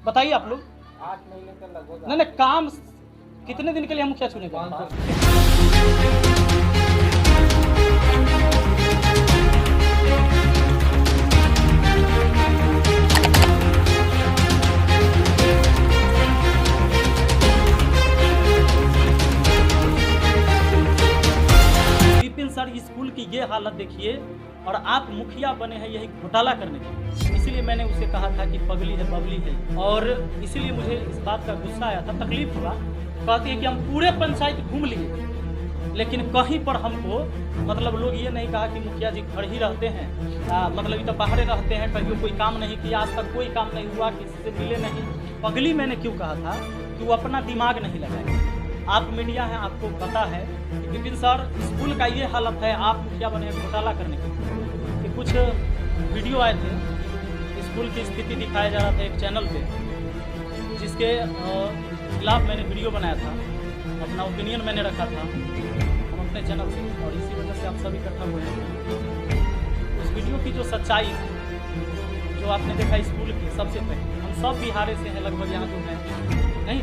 बताइए आप लोग। 8 महीने का लगभग। नहीं नहीं, काम कितने दिन के लिए हम मुखिया चुने गए? विपिन सर स्कूल की ये हालत देखिए, और आप मुखिया बने हैं यही घोटाला करने के लिए। इसीलिए मैंने उसे कहा था कि पगली है बबली है, और इसीलिए मुझे इस बात का गुस्सा आया था, तकलीफ हुआ। कहती है कि हम पूरे पंचायत घूम लिए, लेकिन कहीं पर हमको मतलब लोग ये नहीं कहा कि मुखिया जी घर ही रहते हैं, मतलब तो बाहर रहते हैं, कहीं कोई काम नहीं किया, आज तक कोई काम नहीं हुआ, किसी से मिले नहीं। पगली मैंने क्यों कहा था कि वो अपना दिमाग नहीं लगाए। आप मीडिया हैं, आपको पता है कि विपिन सर स्कूल का ये हालत है, आप मुखिया बने घोटाला करने के। कुछ वीडियो आए थे, स्कूल की स्थिति दिखाया जा रहा था एक चैनल पे, जिसके खिलाफ मैंने वीडियो बनाया था, अपना ओपिनियन मैंने रखा था हम अपने चैनल से, और इसी वजह से आप सब इकट्ठा हुए हैं। उस वीडियो की जो सच्चाई जो आपने देखा स्कूल की, सबसे पहले हम सब बिहार से हैं लगभग, यहाँ जो हैं नहीं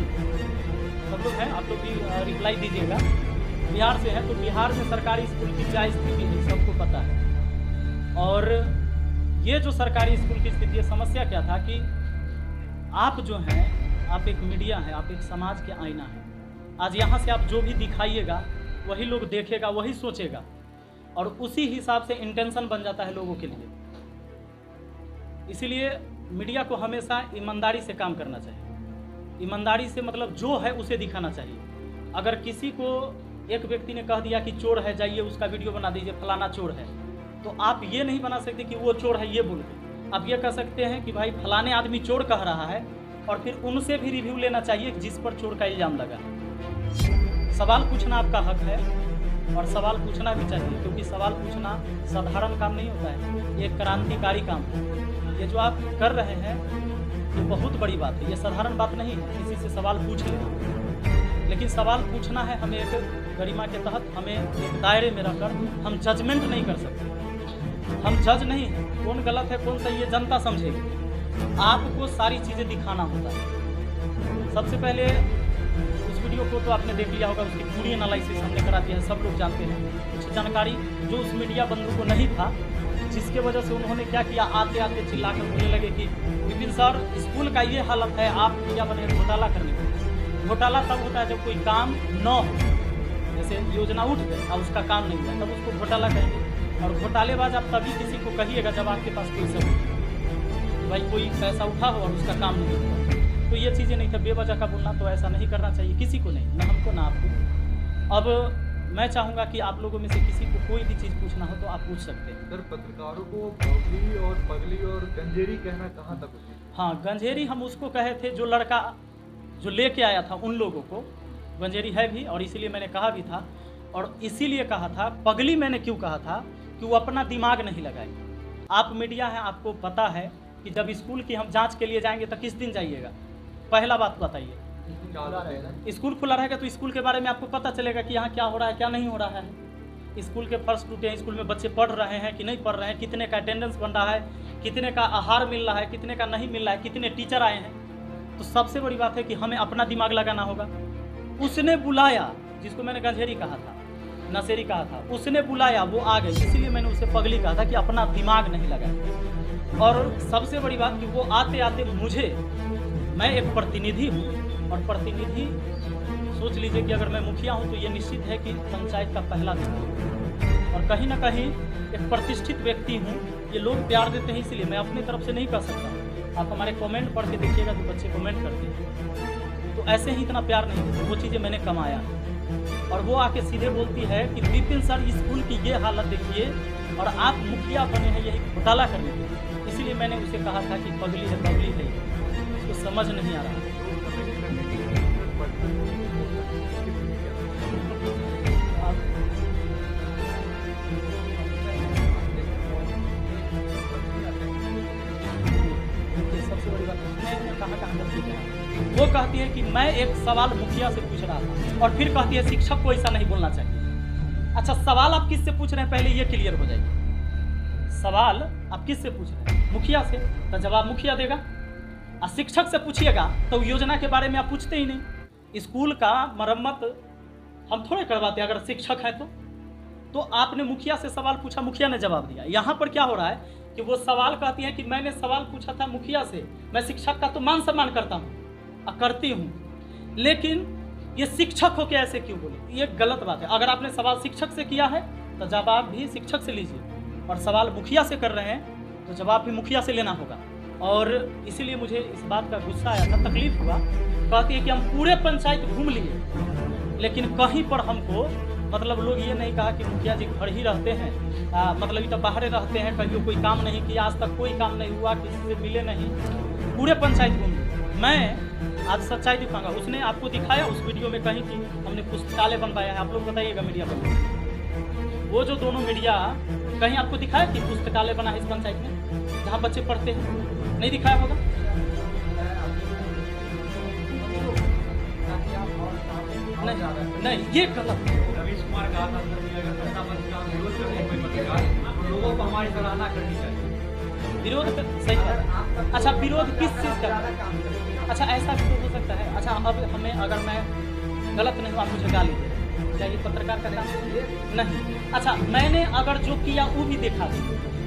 सब लोग हैं, आप लोग भी रिप्लाई दीजिएगा। बिहार से हैं तो बिहार में सरकारी स्कूल की क्या स्थिति है सबको पता है। और ये जो सरकारी स्कूल की स्थिति है, समस्या क्या था कि आप जो हैं, आप एक मीडिया है, आप एक समाज के आईना हैं। आज यहाँ से आप जो भी दिखाइएगा वही लोग देखेगा, वही सोचेगा, और उसी हिसाब से इंटेंशन बन जाता है लोगों के लिए। इसीलिए मीडिया को हमेशा ईमानदारी से काम करना चाहिए। ईमानदारी से मतलब जो है उसे दिखाना चाहिए। अगर किसी को एक व्यक्ति ने कह दिया कि चोर है, जाइए उसका वीडियो बना दीजिए, फलाना चोर है, तो आप ये नहीं बना सकते कि वो चोर है ये बोल के। आप ये कह सकते हैं कि भाई फलाने आदमी चोर कह रहा है, और फिर उनसे भी रिव्यू लेना चाहिए जिस पर चोर का इल्ज़ाम लगा है। सवाल पूछना आपका हक है, और सवाल पूछना भी चाहिए, क्योंकि सवाल पूछना साधारण काम नहीं होता है, ये क्रांतिकारी काम है। ये जो आप कर रहे हैं ये बहुत बड़ी बात है, ये साधारण बात नहीं है। किसी से सवाल पूछ लें, लेकिन सवाल पूछना है हमें एक गरिमा के तहत, हमें एक दायरे में रहकर। हम जजमेंट नहीं कर सकते, हम जज नहीं हैं, कौन गलत है कौन सही है जनता समझेगी। आपको सारी चीज़ें दिखाना होता है। सबसे पहले उस वीडियो को तो आपने देख लिया होगा, उसकी पूरी एनालिसिस हमने करा दिया है, सब लोग जानते हैं। कुछ जानकारी जो उस मीडिया बंधु को नहीं था, जिसके वजह से उन्होंने क्या किया, आते आते चिल्ला कर बोलने लगे कि विपिन सर स्कूल का ये हालत है, आप क्या बने घोटाला करने के। घोटाला तब होता है जब कोई काम न हो, जैसे योजना उठ गई और उसका काम नहीं हुआ, तब उसको घोटाला कहेंगे। और घोटालेबाज आप तभी किसी को कहिएगा जब आपके पास कोई सबूत, भाई कोई पैसा उठा हो और उसका काम नहीं हुआ। तो ये चीज़ें नहीं था, बेवजह का बोलना तो ऐसा नहीं करना चाहिए किसी को, नहीं, ना हमको ना आपको। अब मैं चाहूँगा कि आप लोगों में से किसी को कोई भी चीज़ पूछना हो तो आप पूछ सकते हैं। सर, पत्रकारों को बबली और पगली और गंजेरी कहना कहाँ तक उचित? हाँ, गंजेरी हम उसको कहे थे जो लड़का जो लेके आया था, उन लोगों को गंजेरी है भी, और इसीलिए मैंने कहा भी था। और इसीलिए कहा था पगली, मैंने क्यों कहा था कि वो अपना दिमाग नहीं लगाए। आप मीडिया हैं, आपको पता है कि जब स्कूल की हम जांच के लिए जाएंगे तो किस दिन जाइएगा, पहला बात बताइए। स्कूल खुला रहेगा तो स्कूल के बारे में आपको पता चलेगा कि यहाँ क्या हो रहा है क्या नहीं हो रहा है। स्कूल के फर्स्ट टूटे हैं, स्कूल में बच्चे पढ़ रहे हैं कि नहीं पढ़ रहे हैं, कितने का अटेंडेंस बन रहा है, कितने का आहार मिल रहा है, कितने का नहीं मिल रहा है, कितने टीचर आए हैं। तो सबसे बड़ी बात है कि हमें अपना दिमाग लगाना होगा। उसने बुलाया, जिसको मैंने गंजेरी कहा था, नशेरी कहा था, उसने बुलाया, वो आ गई, इसीलिए मैंने उसे पगली कहा था कि अपना दिमाग नहीं लगाया। और सबसे बड़ी बात कि वो आते आते मुझे, मैं एक प्रतिनिधि हूँ, और प्रतिनिधि सोच लीजिए कि अगर मैं मुखिया हूँ तो ये निश्चित है कि पंचायत का पहला दिन है, और कहीं ना कहीं एक प्रतिष्ठित व्यक्ति हूँ। ये लोग प्यार देते हैं, इसलिए मैं अपनी तरफ से नहीं कर सकता। आप हमारे कमेंट पढ़ के देखिएगा, जो बच्चे कमेंट करते हैं तो ऐसे ही इतना प्यार नहीं देते, वो चीज़ें मैंने कमाया। और वो आके सीधे बोलती है कि विपिन सर स्कूल की ये हालत देखिए, और आप मुखिया बने हैं यही घोटाला करने के। इसीलिए मैंने उसे कहा था कि पगली है बबली है, उसको समझ नहीं आ रहा है। सबसे बड़ी बात कहाँ गलती है, वो कहती है कि मैं एक सवाल मुखिया से पूछ रहा था, और फिर कहती है शिक्षक को ऐसा नहीं बोलना चाहिए। अच्छा, सवाल आप किससे पूछ रहे हैं पहले ये क्लियर हो जाएगी। सवाल आप किससे पूछ रहे हैं? मुखिया से, तो जवाब मुखिया देगा। शिक्षक से पूछिएगा तो योजना के बारे में आप पूछते ही नहीं। स्कूल का मरम्मत हम थोड़े करवाते अगर शिक्षक है तो आपने मुखिया से सवाल पूछा, मुखिया ने जवाब दिया। यहाँ पर क्या हो रहा है कि वो सवाल कहती है कि मैंने सवाल पूछा था मुखिया से, मैं शिक्षक का तो मान सम्मान करता हूँ, करती हूँ, लेकिन ये शिक्षक हो के ऐसे क्यों बोले? ये गलत बात है। अगर आपने सवाल शिक्षक से किया है तो जवाब भी शिक्षक से लीजिए, और सवाल मुखिया से कर रहे हैं तो जवाब भी मुखिया से लेना होगा। और इसीलिए मुझे इस बात का गुस्सा आया था, तकलीफ हुआ। कहती है कि हम पूरे पंचायत घूम लिए, लेकिन कहीं पर हमको मतलब लोग ये नहीं कहा कि मुखिया जी घर ही रहते हैं, मतलब ये तो बाहर रहते हैं, कभी कोई काम नहीं किया, आज तक कोई काम नहीं हुआ, किसी से मिले नहीं, पूरे पंचायत घूम लिए। मैं आज सच्चाई दिखाऊंगा। उसने आपको दिखाया उस वीडियो में कहीं कि हमने पुस्तकालय बनवाया है, आप लोग बताइएगा मीडिया पर, वो जो दोनों मीडिया कहीं आपको दिखाया कि पुस्तकालय बना है इस पंचायत में जहाँ बच्चे पढ़ते हैं? नहीं दिखाया होगा। नहीं, ये गलत। रवीश कुमार कहा था अगर सत्ता पक्ष का विरोध करने कोई पत्रकार तो लोगों को हमारी सराहना करनी चाहिए। विरोध सही है। अच्छा, विरोध किस चीज़ का? अच्छा, ऐसा भी तो हो सकता है। अच्छा, अब हमें अगर मैं गलत नहीं हूँ, आप मुझे गाली दे, क्या ये पत्रकार का काम नहीं? अच्छा, मैंने अगर जो किया वो भी देखा दे।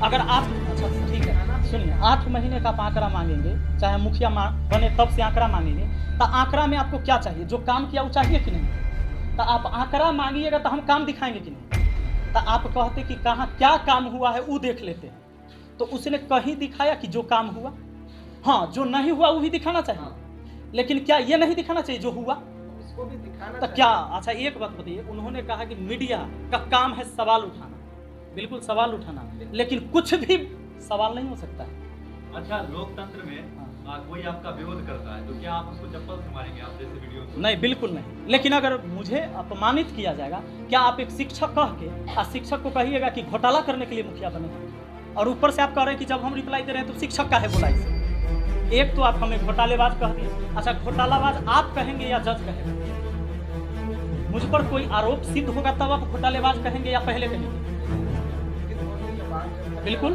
अगर आप, अच्छा ठीक है, सुनिए, 8 महीने का आप आंकड़ा मांगेंगे, चाहे मुखिया बने तब से आंकड़ा मांगेंगे, तो आंकड़ा में आपको क्या चाहिए? जो काम किया वो चाहिए कि नहीं? तो आप आंकड़ा मांगिएगा तो हम काम दिखाएंगे कि नहीं? तो आप कहते कि कहाँ क्या काम हुआ है वो देख लेते हैं, तो उसने कहीं दिखाया कि जो काम हुआ? हाँ, जो नहीं हुआ वो भी दिखाना चाहिए, लेकिन क्या ये नहीं दिखाना चाहिए जो हुआ? इसको भी दिखाना तो क्या? अच्छा, एक बात बताइए, उन्होंने कहा कि मीडिया का काम है सवाल उठाना, बिल्कुल सवाल उठाना, लेकिन कुछ भी सवाल नहीं हो सकता है। अच्छा, लोकतंत्र में कोई आपका विरोध करता है तो क्या आप उसको चप्पल से मारेंगे? आप जैसे वीडियो नहीं, बिल्कुल नहीं। लेकिन अगर मुझे अपमानित किया जाएगा, क्या आप एक शिक्षक कह के शिक्षक को कहिएगा कि घोटाला करने के लिए मुखिया बने, और ऊपर से आप कह रहे हैं कि जब हम रिप्लाई दे रहे हैं तो शिक्षक का है बोला इसे? एक तो आप हमें घोटालेबाज कह दिए। अच्छा, घोटालाबाज आप कहेंगे या जज कहेगा? मुझ पर कोई आरोप सिद्ध होगा तब आप घोटालेबाज कहेंगे या पहले कहेंगे? बिल्कुल,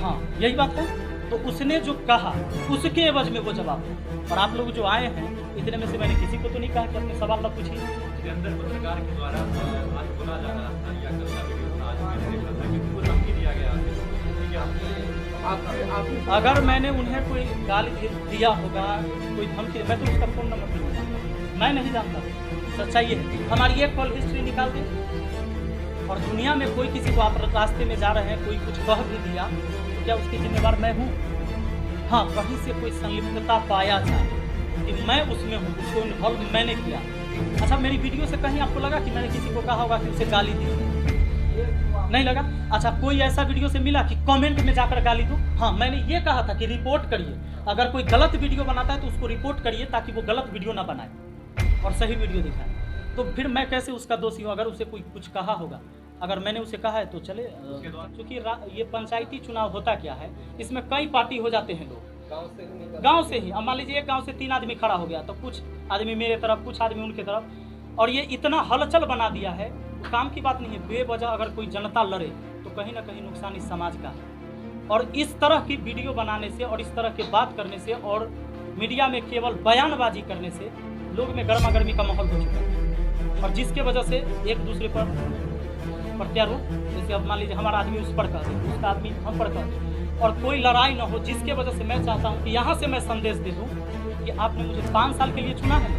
हाँ, यही बात है। तो उसने जो कहा उसके एवज में वो जवाब है। और आप लोग जो आए हैं, इतने में से मैंने किसी को तो नहीं कहा कि अपने सवाल न पूछिए। इसके अंदर पत्रकार के द्वारा आज बोला जा रहा था या कल का वीडियो था, आज मैंने देखा था कि उनको धमकी दिया गया। ठीक है, अगर मैंने उन्हें कोई गाली दिया होगा, कोई धमकी, मैं तो उसका फोन नंबर नहीं जानता, मैं नहीं जानता। सच्चाई है, हमारी एक कॉल हिस्ट्री निकाल दें, और दुनिया में कोई किसी को आप रास्ते में जा रहे हैं, कोई कुछ कह भी दिया, तो क्या उसकी जिम्मेवार मैं हूँ? हाँ, कहीं से कोई संलिप्तता पाया जाए कि मैं उसमें हूँ, उसको इन्वॉल्व मैंने किया। अच्छा, मेरी वीडियो से कहीं आपको लगा कि मैंने किसी को कहा होगा कि उसे गाली दी? नहीं लगा। अच्छा, कोई ऐसा वीडियो से मिला कि कमेंट में जाकर गाली दो? हाँ, मैंने ये कहा था कि रिपोर्ट करिए, अगर कोई गलत वीडियो बनाता है तो उसको रिपोर्ट करिए, ताकि वो गलत वीडियो ना बनाए और सही वीडियो दिखाए। तो फिर मैं कैसे उसका दोषी हूँ? अगर उसे कोई कुछ कहा होगा, अगर मैंने उसे कहा है तो चले। क्योंकि ये पंचायती चुनाव होता क्या है, इसमें कई पार्टी हो जाते हैं लोग गांव से ही। अब मान लीजिए एक गांव से 3 आदमी खड़ा हो गया, तो कुछ आदमी मेरे तरफ, कुछ आदमी उनके तरफ, और ये इतना हलचल बना दिया है। तो काम की बात नहीं है, बेवजह अगर कोई जनता लड़े तो कहीं ना कहीं नुकसान इस समाज का है। और इस तरह की वीडियो बनाने से और इस तरह की बात करने से और मीडिया में केवल बयानबाजी करने से लोग में गर्मा गर्मी का माहौल हो चुका है, और जिसके वजह से एक दूसरे पर प्रत्यारोप, जैसे अब मान लीजिए हमारा आदमी उस पर कह दे, उसका आदमी हम पर कह दे, और कोई लड़ाई ना हो, जिसके वजह से मैं चाहता हूँ कि यहाँ से मैं संदेश दे दूँ कि आपने मुझे 5 साल के लिए चुना है,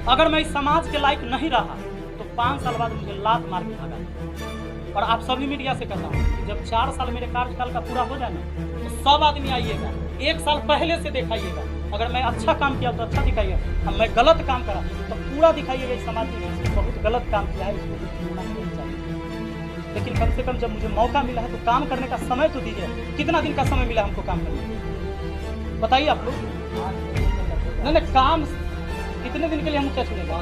अगर मैं इस समाज के लायक नहीं रहा तो 5 साल बाद मुझे लात मार के भगा। और आप सभी मीडिया से कहता हूँ कि जब 4 साल मेरे कार्यकाल का पूरा हो जाए ना, तो सब आदमी आइएगा, 1 साल पहले से दिखाइएगा। अगर मैं अच्छा काम किया तो अच्छा दिखाइएगा, अब मैं गलत काम करा तो पूरा दिखाइएगा। इस समाज में किसी बहुत गलत काम किया है, इसको कुछ होना नहीं चाहिए। लेकिन कम से कम जब मुझे मौका मिला है तो काम करने का समय तो दीजिए। कितना दिन का समय मिला हमको काम करने, बताइए आप लोग। नहीं, काम कितने दिन के लिए हम क्या छोड़ेगा?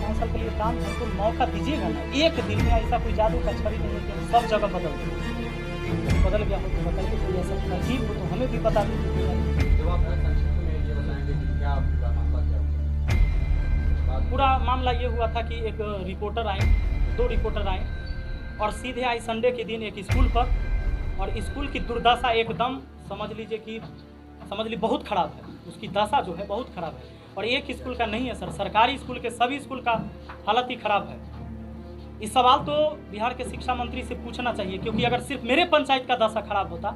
5 साल के लिए काम, हमको मौका दीजिएगा ना। एक दिन में ऐसा कोई जादू का छड़ी नहीं है कि हम सब जगह बदल दें। बदल गया हो तो बताइए, कोई ऐसा तरकीब हो तो हमें भी बता दीजिए। पूरा मामला ये हुआ था कि एक रिपोर्टर आए, 2 रिपोर्टर आए, और सीधे आई संडे के दिन एक स्कूल पर, और स्कूल की दुर्दशा एकदम समझ लीजिए बहुत ख़राब है, उसकी दशा जो है बहुत ख़राब है। और एक स्कूल का नहीं है सर, सरकारी स्कूल के सभी स्कूल का हालत ही ख़राब है। इस सवाल तो बिहार के शिक्षा मंत्री से पूछना चाहिए, क्योंकि अगर सिर्फ मेरे पंचायत का दशा खराब होता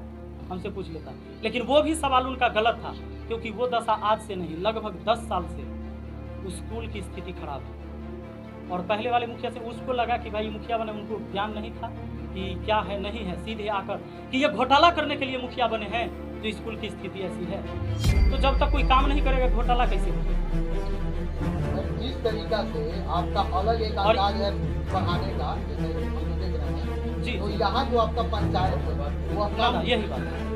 हमसे पूछ लेता, लेकिन वो भी सवाल उनका गलत था, क्योंकि वो दशा आज से नहीं लगभग 10 साल से उस स्कूल की स्थिति खराब है। और पहले वाले मुखिया से उसको लगा कि भाई मुखिया बने, उनको ज्ञान नहीं था कि क्या है नहीं है, सीधे आकर कि ये घोटाला करने के लिए मुखिया बने हैं तो स्कूल की स्थिति ऐसी है। तो जब तक कोई काम नहीं करेगा घोटाला कैसे होगा? जिस तरीका से आपका अलग एक अंदाज है पढ़ाने का, जैसे हम देख रहे हैं, जी, तो यहाँ जो आपका पंचायत है वो अपना यही बात है।